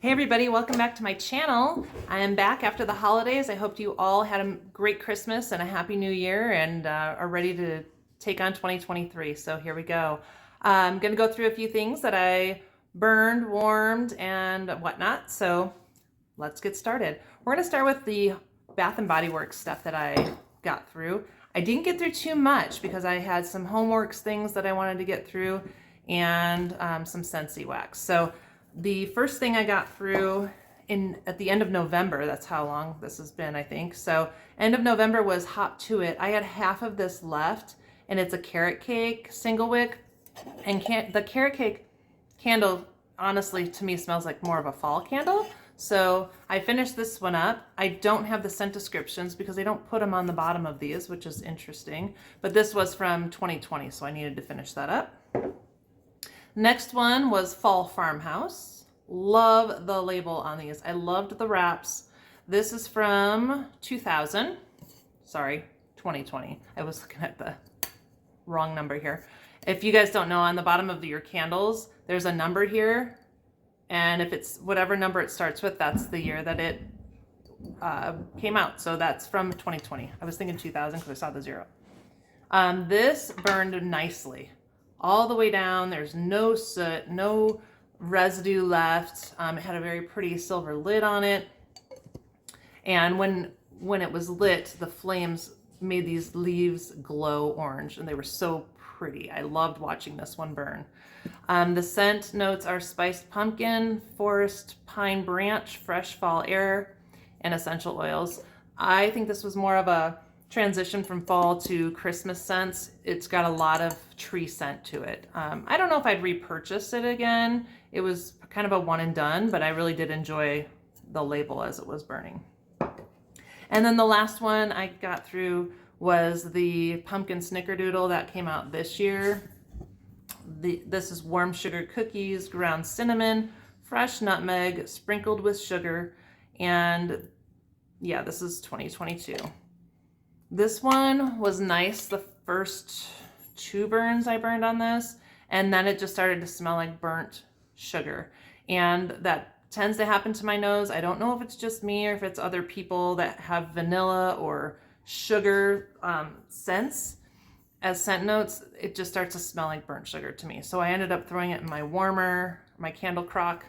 Hey everybody, welcome back to my channel. I am back after the holidays. I hope you all had a great Christmas and a happy new year and are ready to take on 2023. So here we go. I'm going to go through a few things that I burned, warmed, and whatnot. So let's get started. We're going to start with the Bath & Body Works stuff that I got through. I didn't get through too much because I had some homeworks things that I wanted to get through and some Scentsy wax. So the first thing I got through at the end of November, that's how long this has been, I think. So end of November was Hop to It. I had half of this left, and it's a carrot cake single wick. And the carrot cake candle, honestly, to me smells like more of a fall candle. So I finished this one up. I don't have the scent descriptions because they don't put them on the bottom of these, which is interesting. But this was from 2020, so I needed to finish that up. Next one was Fall Farmhouse. Love the label on these. I loved the wraps. This is from 2000. Sorry, 2020. I was looking at the wrong number here. If you guys don't know, on the bottom of your candles, there's a number here. And if it's whatever number it starts with, that's the year that it came out. So that's from 2020. I was thinking 2000 because I saw the 0. This burned nicely. All the way down, there's no soot, no residue left. It had a very pretty silver lid on it. And when it was lit, the flames made these leaves glow orange, and they were so pretty. I loved watching this one burn. The scent notes are spiced pumpkin, forest pine branch, fresh fall air, and essential oils. I think this was more of a transition from fall to Christmas scents. It's got a lot of tree scent to it. I don't know if I'd repurchase it again. It was kind of a one and done, but I really did enjoy the label as it was burning. And then the last one I got through was the pumpkin snickerdoodle that came out this year. This is warm sugar cookies, ground cinnamon, fresh nutmeg, sprinkled with sugar, and yeah, this is 2022. This one was nice, the first 2 burns I burned on this, and then it just started to smell like burnt sugar. And that tends to happen to my nose. I don't know if it's just me or if it's other people that have vanilla or sugar scents as scent notes. It just starts to smell like burnt sugar to me. So I ended up throwing it in my warmer, my candle crock,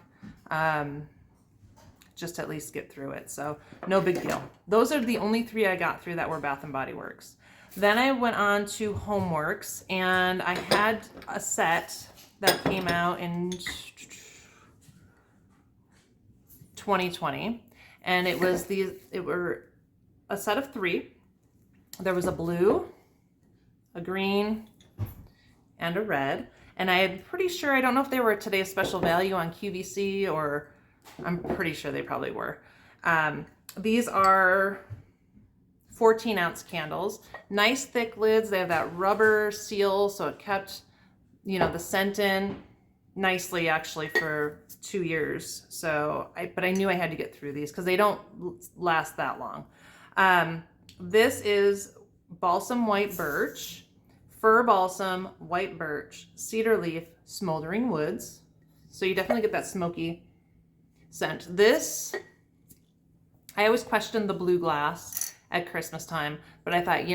just to at least get through it. So no big deal. Those are the only 3 I got through that were Bath & Body Works. Then I went on to Homeworks, and I had a set that came out in 2020, and it were a set of 3. There was a blue, a green, and a red. And I'm pretty sure, I don't know if they were today's special value on QVC, or I'm pretty sure they probably were. These are 14-ounce candles. Nice thick lids. They have that rubber seal, so it kept, the scent in nicely actually for 2 years. So, but I knew I had to get through these because they don't last that long. This is balsam white birch, fir balsam, white birch, cedar leaf, smoldering woods. So you definitely get that smoky scent. This, I always questioned the blue glass at Christmas time, but I thought,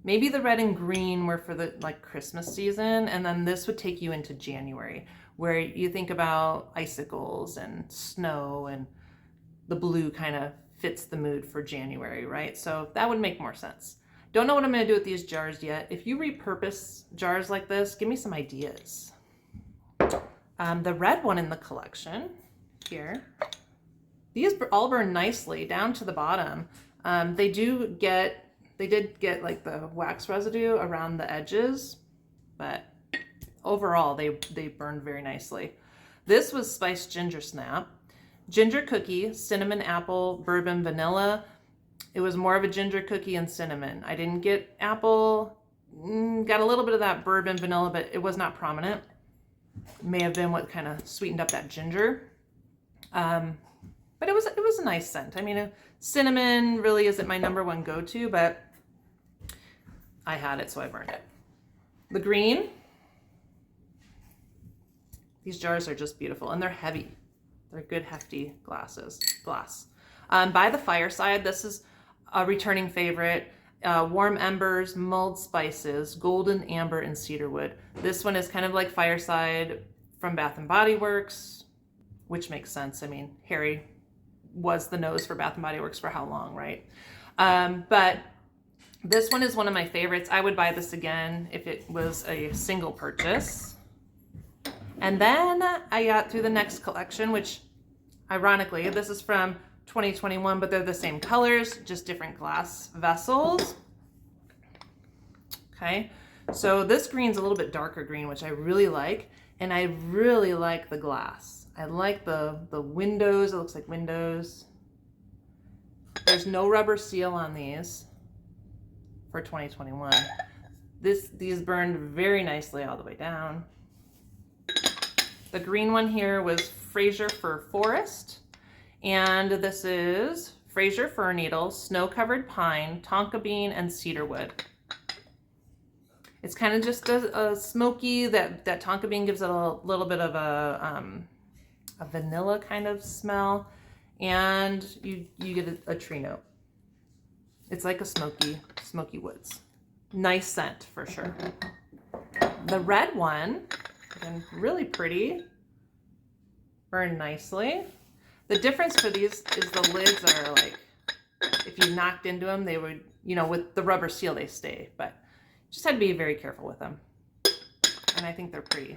maybe the red and green were for the Christmas season, and then this would take you into January, where you think about icicles and snow, and the blue kind of fits the mood for January, right? So that would make more sense. Don't know what I'm going to do with these jars yet. If you repurpose jars like this, give me some ideas. The red one in the collection here, these all burn nicely down to the bottom. They did get like the wax residue around the edges, but overall they burned very nicely. This was spiced ginger snap, ginger cookie, cinnamon apple, bourbon vanilla. It was more of a ginger cookie and cinnamon. I didn't get apple, got a little bit of that bourbon vanilla, but it was not prominent. May have been what kind of sweetened up that ginger. But it was a nice scent. I mean, cinnamon really isn't my number one go-to, but I had it, so I burned it. The green, these jars are just beautiful, and they're heavy. They're good hefty glass. By the Fireside, this is a returning favorite. Warm embers, mulled spices, golden amber, and cedarwood. This one is kind of like Fireside from Bath and Body Works, which makes sense. I mean, Harry was the nose for Bath and Body Works for how long, right? But this one is one of my favorites. I would buy this again if it was a single purchase. And then I got through the next collection, which ironically, this is from 2021, but they're the same colors, just different glass vessels. Okay, so this green's a little bit darker green, which I really like, and I really like the glass. I like the windows. It looks like windows. There's no rubber seal on these for 2021. These burned very nicely all the way down. The green one here was Fraser Fir Forest, and this is Fraser Fir Needle, Snow-Covered Pine, Tonka Bean, and Cedarwood. It's kind of just a smoky, that Tonka Bean gives it a little bit of a vanilla kind of smell, and you get a tree note. It's like a smoky woods. Nice scent for sure. The red one, again, really pretty, burned nicely. The difference for these is the lids are like, if you knocked into them, they would, with the rubber seal, they stay, but just had to be very careful with them. And I think they're pretty.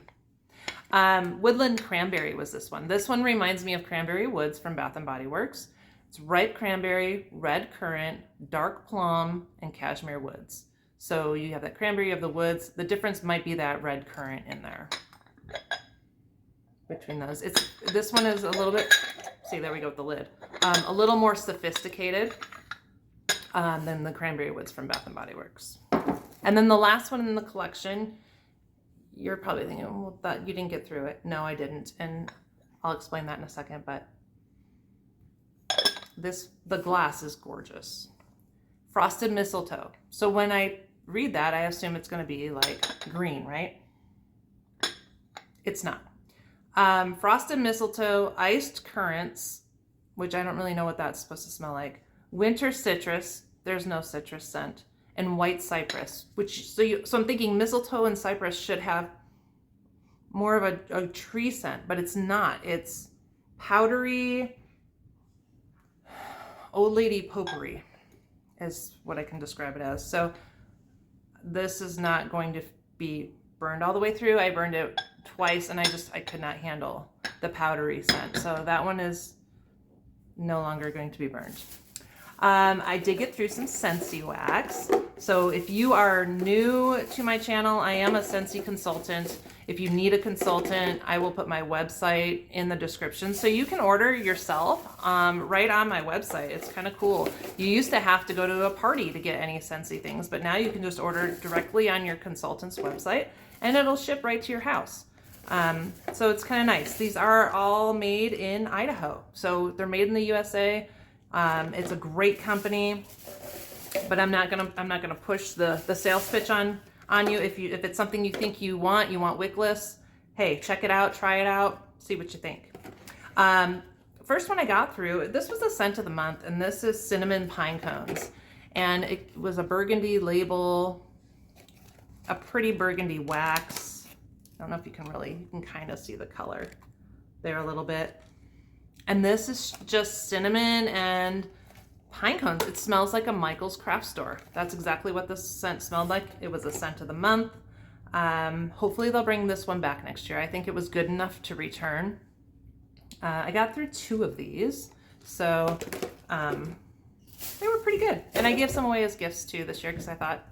Woodland Cranberry was this one. This one reminds me of Cranberry Woods from Bath and Body Works. It's ripe cranberry, red currant, dark plum, and cashmere woods. So you have that cranberry of the woods. The difference might be that red currant in there. Between those, this one is a little bit, see, there we go with the lid, a little more sophisticated than the Cranberry Woods from Bath and Body Works. And then the last one in the collection, you're probably thinking, well, that you didn't get through it. No, I didn't, and I'll explain that in a second. But the glass is gorgeous. Frosted Mistletoe. So when I read that, I assume it's going to be like green, right? It's not. Frosted Mistletoe, Iced Currants, which I don't really know what that's supposed to smell like. Winter Citrus, there's no citrus scent. And White Cypress, so I'm thinking mistletoe and cypress should have more of a tree scent, but it's not. It's powdery, old lady potpourri is what I can describe it as. So this is not going to be burned all the way through. I burned it twice and I could not handle the powdery scent. So that one is no longer going to be burned. I did get through some Scentsy wax. So if you are new to my channel, I am a Scentsy consultant. If you need a consultant, I will put my website in the description. So you can order yourself right on my website. It's kind of cool. You used to have to go to a party to get any Scentsy things, but now you can just order directly on your consultant's website and it'll ship right to your house. So it's kind of nice. These are all made in Idaho. So they're made in the USA. It's a great company, but I'm not gonna push the sales pitch on you. If it's something you think you want wickless, hey, check it out, try it out, see what you think. First one I got through, this was the scent of the month, and this is Cinnamon Pine Cones, and it was a burgundy label, a pretty burgundy wax. I don't know if you can kind of see the color there a little bit. And this is just cinnamon and pine cones. It smells like a Michael's craft store. That's exactly what this scent smelled like. It was a scent of the month. Hopefully they'll bring this one back next year. I think it was good enough to return. I got through 2 of these, so they were pretty good. And I gave some away as gifts too this year because I thought,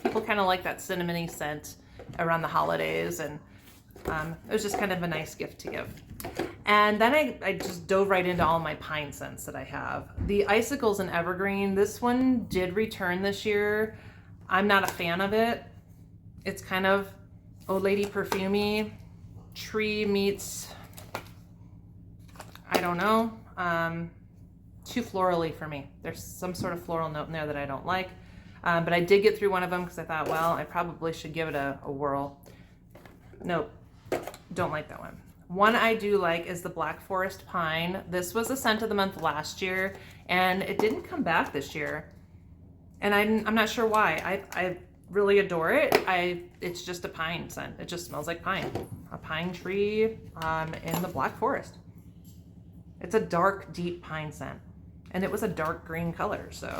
people kind of like that cinnamony scent around the holidays, and it was just kind of a nice gift to give. And then I just dove right into all my pine scents that I have. The Icicles and Evergreen, this one did return this year. I'm not a fan of it. It's kind of old lady perfumey, tree meets, I don't know, too florally for me. There's some sort of floral note in there that I don't like. But I did get through one of them because I thought, well, I probably should give it a whirl. Nope, don't like that one. One I do like is the Black Forest Pine. This was a scent of the month last year, and it didn't come back this year. And I'm not sure why. I really adore it. It's just a pine scent. It just smells like pine. A pine tree in the Black Forest. It's a dark, deep pine scent. And it was a dark green color, so...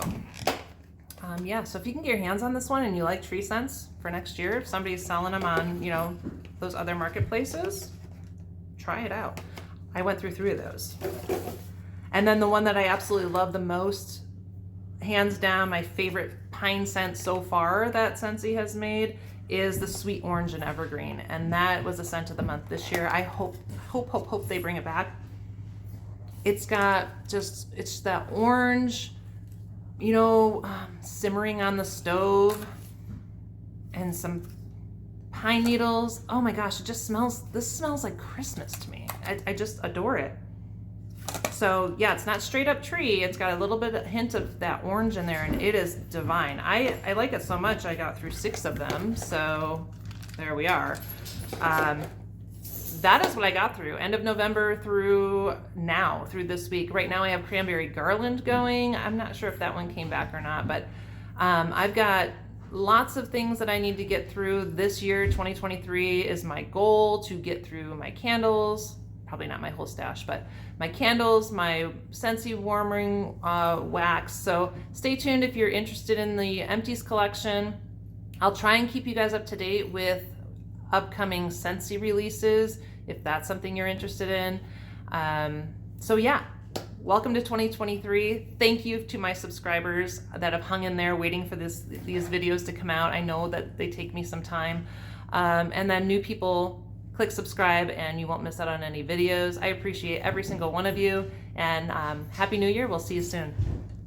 yeah, so if you can get your hands on this one and you like tree scents for next year, if somebody's selling them on, you know, those other marketplaces, try it out. I went through 3 of those. And then the one that I absolutely love the most, hands down, my favorite pine scent so far that Scentsy has made is the Sweet Orange and Evergreen. And that was a scent of the month this year. I hope they bring it back. It's got just, it's that orange, you know, simmering on the stove and some pine needles. Oh my gosh, it just smells, this smells like Christmas to me. I just adore it. So yeah, it's not straight up tree. It's got a little bit of hint of that orange in there, and it is divine. I like it so much I got through 6 of them, so there we are. That is what I got through end of November through now, through this week. Right now I have Cranberry Garland going. I'm not sure if that one came back or not, but I've got lots of things that I need to get through this year. 2023 is my goal, to get through my candles, probably not my whole stash, but my candles, my Scentsy warming wax. So stay tuned if you're interested in the Empties collection. I'll try and keep you guys up to date with upcoming Scentsy releases if that's something you're interested in. So yeah, welcome to 2023. Thank you to my subscribers that have hung in there waiting for these videos to come out. I know that they take me some time. And then new people, click subscribe and you won't miss out on any videos. I appreciate every single one of you, and Happy New Year. We'll see you soon.